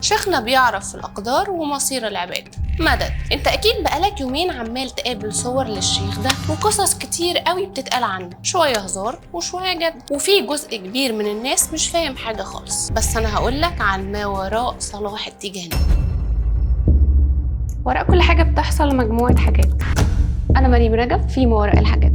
شيخنا بيعرف الأقدار ومصير العباد. مدد. انت اكيد بقالك يومين عمال تقابل صور للشيخ ده وقصص كتير قوي بتتقال عنه، شويه هزار وشويه جد، وفي جزء كبير من الناس مش فاهم حاجه خالص. بس انا هقولك عن ما وراء صلاح التيجاني. وراء كل حاجه بتحصل مجموعه حاجات. انا مريم رجب في ما وراء الحاجات.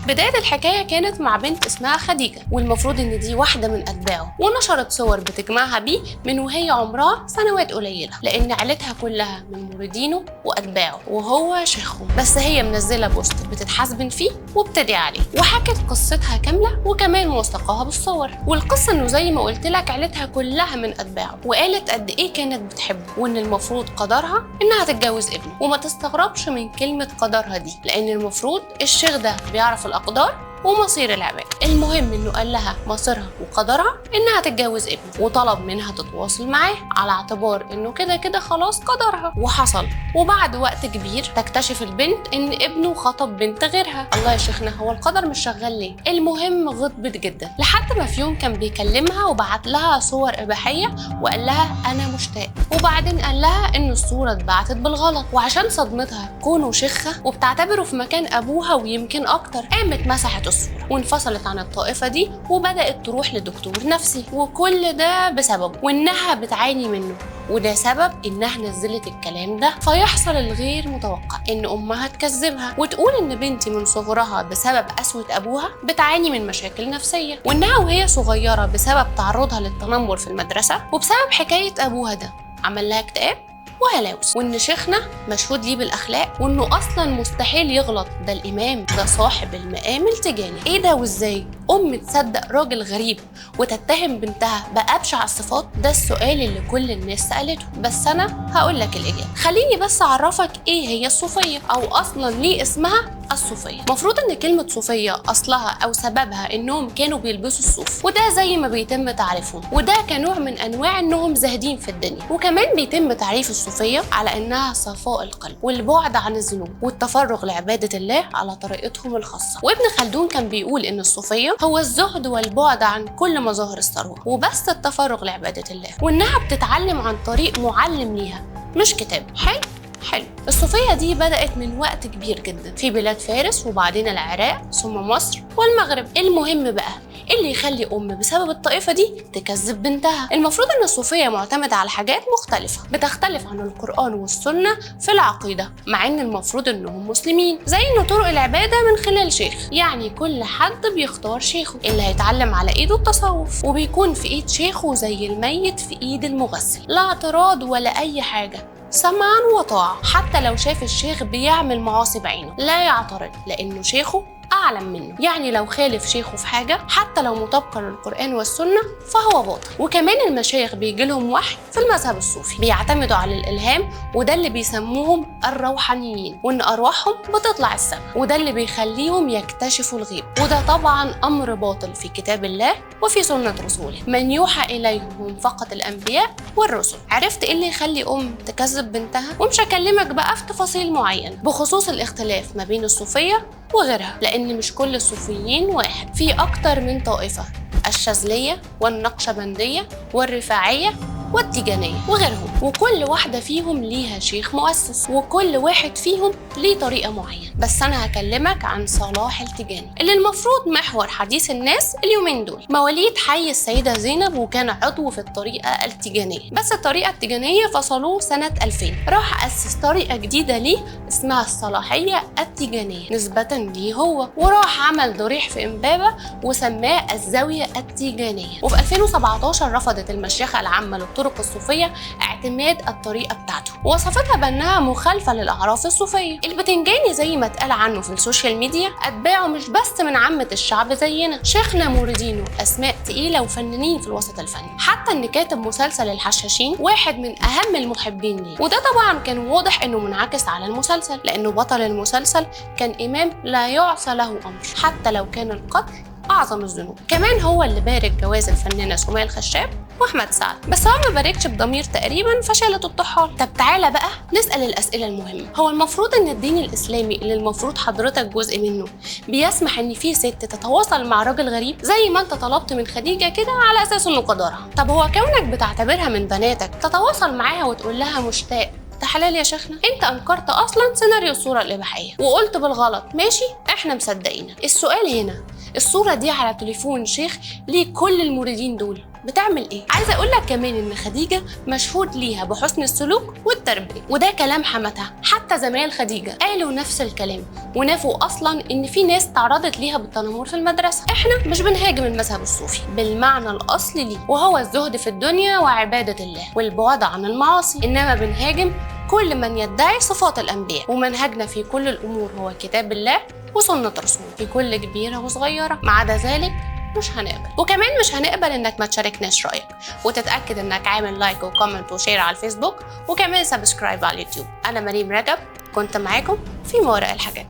بداية الحكاية كانت مع بنت اسمها خديجة، والمفروض ان دي واحدة من اتباعه، ونشرت صور بتجمعها بيه من وهي عمرها سنوات قليلة، لان عيلتها كلها من مريدينه واتباعه وهو شيخهم. بس هي منزلة بوست بتتحاسبن فيه وبتدعي عليه، وحكت قصتها كاملة وكمان موثقاها بالصور. والقصة انه زي ما قلت لك عيلتها كلها من اتباعه، وقالت قد ايه كانت بتحبه، وان المفروض قدرها انها تتجوز ابنه. وما تستغربش من كلمة قدرها دي، لان المفروض الشيخ ده بيعرف الأقدار ومصير العباد. المهم انه قال لها مصيرها وقدرها انها تتجوز ابنه، وطلب منها تتواصل معاه على اعتبار انه كده كده خلاص قدرها. وحصل، وبعد وقت كبير تكتشف البنت ان ابنه خطب بنت غيرها. الله يا شيخنا، هو القدر مش شغال ليه؟ المهم غضبت جدا، لحد ما في يوم كان بيكلمها وبعت لها صور اباحيه وقال لها انا مشتاق. وبعدين قال لها ان الصوره اتبعتت بالغلط، وعشان صدمتها كونه شيخها وبتعتبره في مكان ابوها ويمكن اكتر، قامت مسحت الصورة وانفصلت عن الطائفة دي وبدأت تروح لدكتور نفسي. وكل ده بسببه، وإنها بتعاني منه، وده سبب إنها نزلت الكلام ده. فيحصل الغير متوقع إن أمها تكذبها وتقول إن بنتي من صغرها بسبب قسوة أبوها بتعاني من مشاكل نفسية، وإنها وهي صغيرة بسبب تعرضها للتنمر في المدرسة وبسبب حكاية أبوها ده عمل لها اكتئاب وهلاوس، وان شيخنا مشهود ليه بالاخلاق، وانه اصلا مستحيل يغلط، ده الامام، ده صاحب المقام التيجاني. ايه ده وازاي ام تصدق راجل غريب وتتهم بنتها بابشع الصفات؟ ده السؤال اللي كل الناس سالته. بس انا هقول لك الاجابه. خليني بس اعرفك ايه هي الصوفيه، او اصلا ليه اسمها الصوفيه. مفروض ان كلمه صوفيه اصلها او سببها انهم كانوا بيلبسوا الصوف، وده زي ما بيتم تعريفهم، وده كنوع من انواع انهم زاهدين في الدنيا. وكمان بيتم تعريف الصوفيه على انها صفاء القلب والبعد عن الذنوب والتفرغ لعباده الله على طريقتهم الخاصه. وابن خلدون كان بيقول ان الصوفيه هو الزهد والبعد عن كل مظاهر الثروه وبس التفرغ لعباده الله، وانها بتتعلم عن طريق معلم ليها مش كتاب. حلو. الصوفية دي بدأت من وقت كبير جدا في بلاد فارس، وبعدين العراق، ثم مصر والمغرب. المهم بقى اللي يخلي أم بسبب الطائفة دي تكذب بنتها. المفروض إن الصوفية معتمدة على حاجات مختلفة بتختلف عن القرآن والسنة في العقيدة، مع إن المفروض إنهم مسلمين. زي إن طرق العبادة من خلال شيخ، يعني كل حد بيختار شيخه اللي هيتعلم على إيده التصوف، وبيكون في إيد شيخه زي الميت في إيد المغسل، لا اعتراض ولا أي حاجة، سمعا وطاعة. حتى لو شاف الشيخ بيعمل معاصي بعينه لا يعترض، لأنه شيخه أعلم منه. يعني لو خالف شيخه في حاجة حتى لو مطابقة للقرآن والسنة فهو باطل. وكمان المشايخ بيجي لهم وحي في المذهب الصوفي، بيعتمدوا على الإلهام، وده اللي بيسموهم الروحانيين، وإن أرواحهم بتطلع السماء، وده اللي بيخليهم يكتشفوا الغيب. وده طبعا أمر باطل في كتاب الله وفي سنة رسوله. من يوحى إليهم فقط الأنبياء والرسل. عرفت إيه اللي يخلي أم تكذب بنتها؟ ومش هكلمك بقى في تفاصيل معينة بخصوص الاختلاف ما بين الصوفية وغيرها، لأن مش كل الصوفيين واحد، في أكتر من طائفة: الشاذلية والنقشبندية والرفاعية والتيجانية وغيرهم. وكل واحدة فيهم ليها شيخ مؤسس، وكل واحد فيهم ليه طريقة معينة. بس أنا هكلمك عن صلاح التيجاني اللي المفروض محور حديث الناس اليومين دول. مواليد حي السيدة زينب، وكان عضو في الطريقة التيجانية. بس الطريقة التيجانية فصلوه سنة 2000، راح أسس طريقة جديدة ليه اسمها الصلاحية التيجانية نسبة ليه هو، وراح عمل ضريح في إمبابة وسماه الزاوية التيجانية. وفي 2017 رفضت المشيخة العامة للطرق الصوفية اعتماد الطريقة بتاعته، ووصفتها بأنها مخالفة للأعراف الصوفية. البتنجاني زي ما اتقال عنه في السوشيال ميديا أتباعه مش بس من عامة الشعب زينا، شيخنا مريدينه أسماء تقيلة وفنانين في الوسط الفني، حتى إن كاتب مسلسل الحشاشين واحد من أهم المحبين ليه. وده طبعا كان واضح إنه منعكس على المسلسل، لأنه بطل المسلسل كان إمام لا يعصى له أمر حتى لو كان القتل أعظم الذنوب. كمان هو اللي بارك جواز الفنانة سمية الخشاب واحمد سعد، بس هو ما باركش بضمير تقريبا فشالت الطحال. طب تعالى بقى نسال الاسئله المهمه. هو المفروض ان الدين الاسلامي اللي المفروض حضرتك جزء منه بيسمح ان في ست تتواصل مع راجل غريب زي ما انت طلبت من خديجه كده على اساس انه قدرها؟ طب هو كونك بتعتبرها من بناتك تتواصل معاها وتقول لها مشتاق، ده حلال يا شيخنا؟ انت انكرت اصلا سيناريو الصوره الاباحيه وقلت بالغلط ماشي احنا مصدقينك. السؤال هنا، الصوره دي على تليفون شيخ ليه كل المريدين دول بتعمل ايه؟ عايزه اقول لك كمان ان خديجه مشهود ليها بحسن السلوك والتربيه، وده كلام حماتها. حتى زمايل خديجه قالوا نفس الكلام ونافوا اصلا ان في ناس تعرضت ليها بالتنمر في المدرسه. احنا مش بنهاجم المذهب الصوفي بالمعنى الاصلي ليه، وهو الزهد في الدنيا وعباده الله والبعد عن المعاصي، انما بنهاجم كل من يدعي صفات الانبياء. ومنهجنا في كل الامور هو كتاب الله وسنه رسوله في كل كبيره وصغيره، ما عدا ذلك مش هنقبل. وكمان مش هنقبل انك ما تشاركناش رايك، وتتاكد انك عامل لايك وكومنت وشير على الفيسبوك، وكمان سبسكرايب على اليوتيوب. انا مريم رجب كنت معاكم في ما وراء الحاجات.